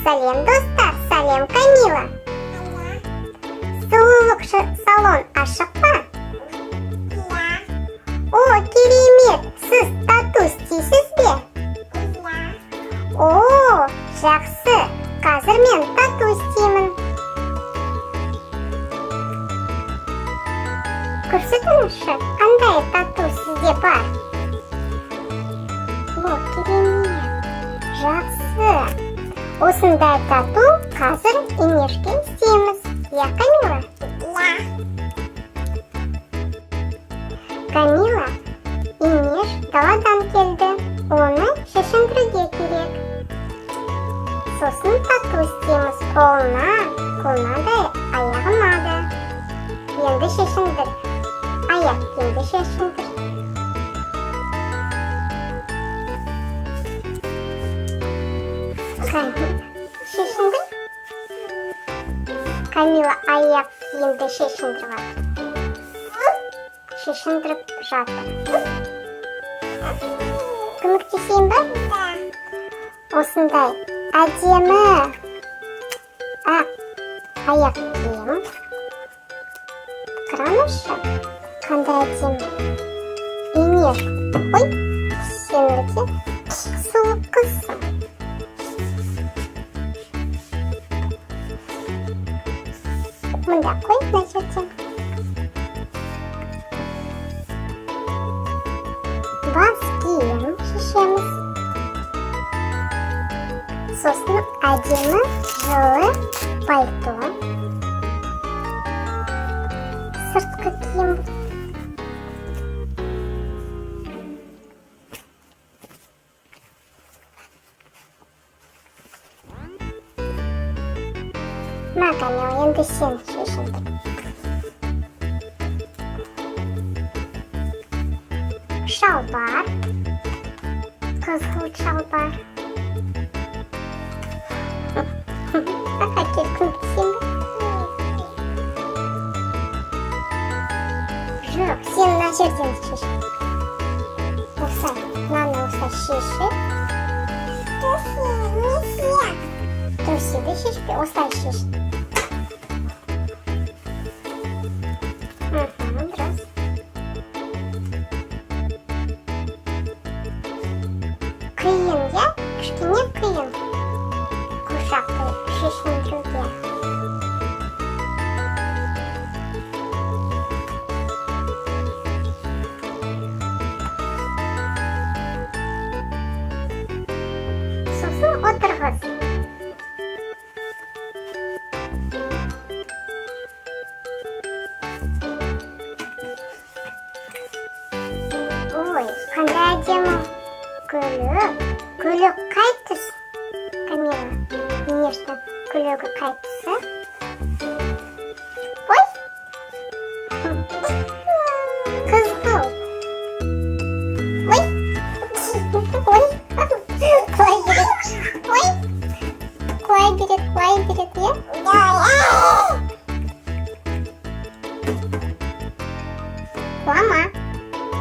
Сәлем, достар, сәлем, Камила. Сұлулық салон ашық па? О, керемет, сіз тату істейсіз бе? О, жақсы, қазір мен тату істеймін. Көрсетіңізші, қандай тату сізде бар? О, керемет, жақсы. Осындай тату қазір Инешке істейміз. Я, Камила? Камила, Инеш даладан келді. Оны шешіндіруге керек. Сосын тату істейміз. Қолына да, аяғына да. Енді шешіндір. Аяқ енді шешіндір. Шешіндір. Камила аяқ киімді шешіндіріп жатыр. Шешіндіріп жатыр. Көмектесейін ба? Осындай әдемі аяқ киім. Қараңызшы, қандай әдемі. Инеш, ой, сен өте сұлу қызсың. Мында қой, мына жерде. Бас киім шешеміз. Сосын әдемі жылы пальто. Сыртқы киім. На, Камила, енді сен шешіндір. Шалбар. Қызғылт шалбар. Әкел көмектесейін бе? Жоқ, сен мына жерден шеш. Осылай, мынаны осылай шешіп. Төседі шешпе, осылай шеш. Дұрыс. Қиын, я? Кішкене қиын. Құршақты шешіндіруге. Сосын отырғыз. Ой, қандай әдемі көйлек. Көйлек қай түс? Камила, Инештің көйлегі қай түсі? Ой! Қызғыл. Ой! Ой! Құлай береді. Ой! Құлай береді, е?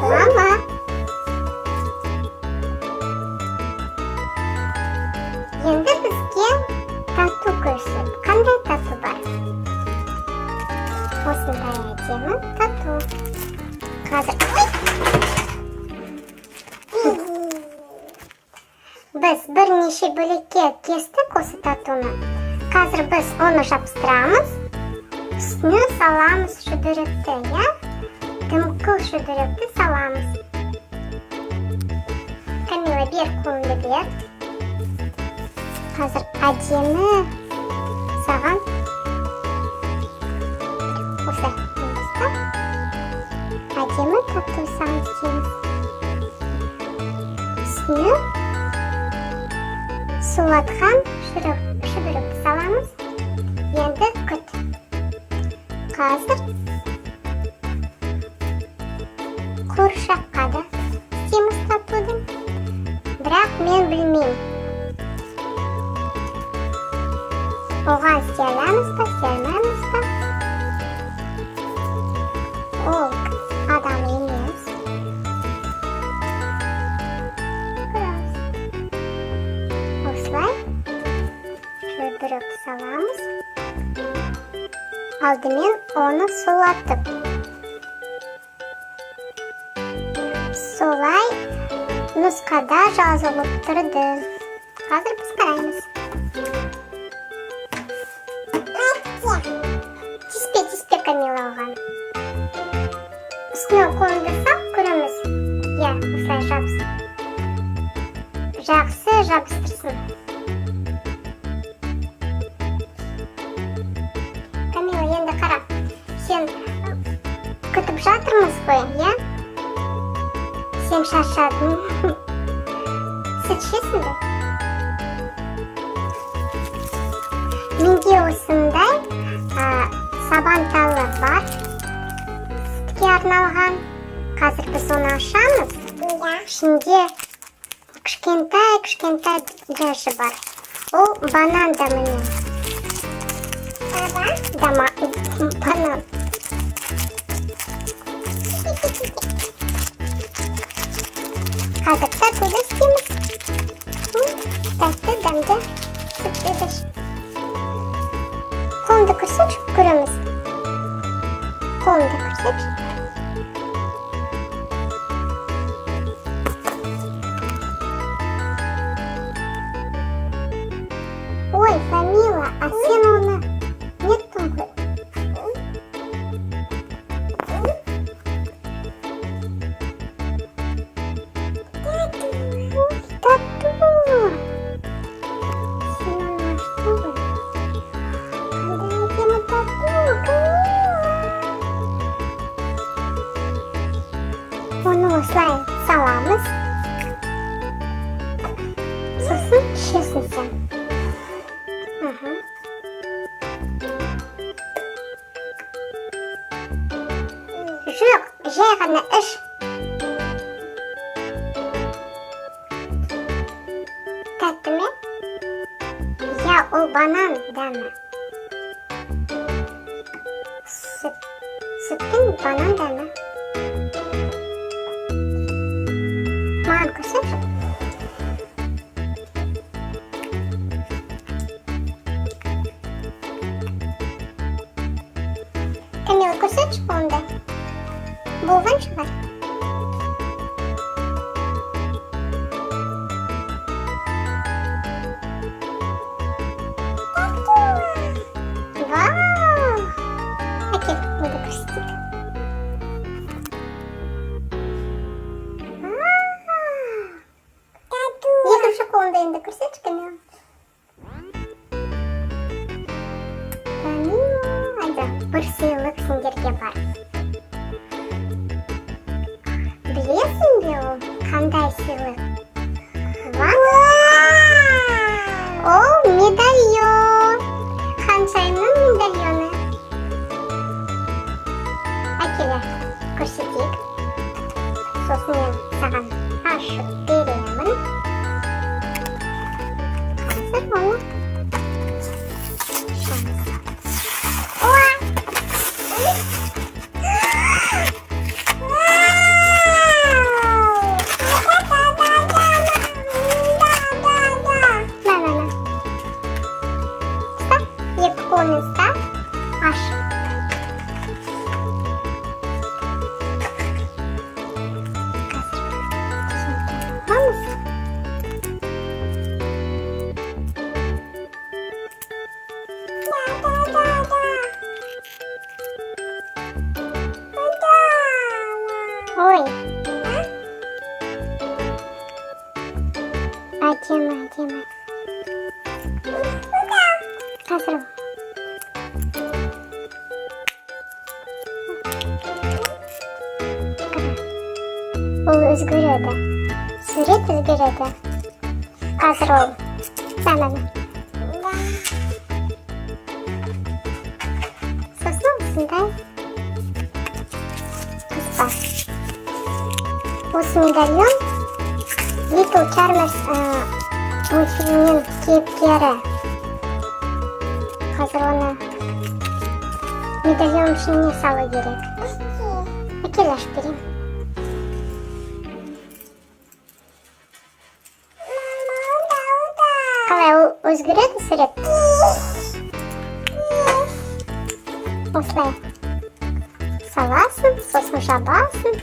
Құлама. Енді бізге тату көрсет. Қандай тату бар? Осындай әдемі тату. Қазір біз бірнеше бөлікке кестік осы татуны. Қазір біз оны жабыстырамыз. Үстіне саламыз шүберекті, я? Дымқыл шүберекті саламыз. Камила, бер қолыңды бер. Қазір әдемі саған осылай ұстап әдемі тату саған істейміз. Үстіне суатқан шүберекті саламыз. Енді күт. Қазір құршаққа да істейміз татуды. Бірақ мен білмеймін. Оған істей аламыз ба, істей алмаймыз ба? Ол адам емес. Осылай kuyruktu salamiz. Алдымен оны сұлатып. Солай нұсқада жазылып тұрды. Қазір біз қараймыз. Тиспе Камила оған. Үстіне қолыңды сап көреміз. Иә, осылай жабыс. Жақсы жабыстырсын. Камила, енді қара. Сен күтіп жатырмыз ғой, иә? Сен шаршадың. Сүт ішесің бе? Менде осындай сабан талы бар. Сүтке арналған. Қазір біз оны ашамыз. Ішінде кішкентай жәші бар. Ол банан да міне. Банан. Қазір татуды істейміз. Тәтті дәмді сүтті жеш. Қолымды көрсетші, көреміз. Қолымды көрсетші. Ой, Камила, а сен оны неттің ғой? Оны осылай саламыз. Сосын ішесің сен. Жоқ, жай ғана іш. Тәтті ме? Я, ол банан дәмі. Сүттің банан дәмі. Маған көрсетші. Камила, көрсетші қолымды. Болған шығар. Вау! Әкел, мұнда көрсетейік. Екінші қолымды енді көрсетші, Камила. Камила, бір сыйлық сендерге бар. Білесің бе ол қандай сыйлық? Ол медальон. Ханшайымның медальоны. Әкелі, көрсетейік. Сосын мен саған ашып беремін. Қазір оны қолыңызда аш. Қазір ой. Әдемі. Қазір ол өзгереді. Сурет өзгереді. Қазір ол сәмәні. Сосын осындай қыз бар. Осы медальон Little Charmers мультфильмінің кейіпкері. Қазір оны медальон ішіне салу керек. Әкел ашып берейін. Қалай, ол өзгереді сурет. Осылай саласың, сосын жабасың.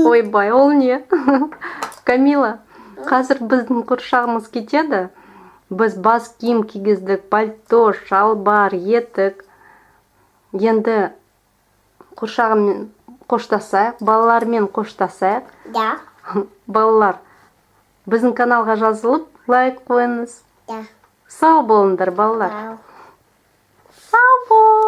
Ойбай, ол не? Камила, қазір біздің құршағымыз кетеді. Біз бас киім кигіздік, пальто, шалбар, етік. Енді құршағыммен қоштасайық, балалармен қоштасайық. Да. Балалар, біздің каналға жазылып, лайк қойыңыз. Да. Сау болыңдар, балалар. Вау. Сау бол.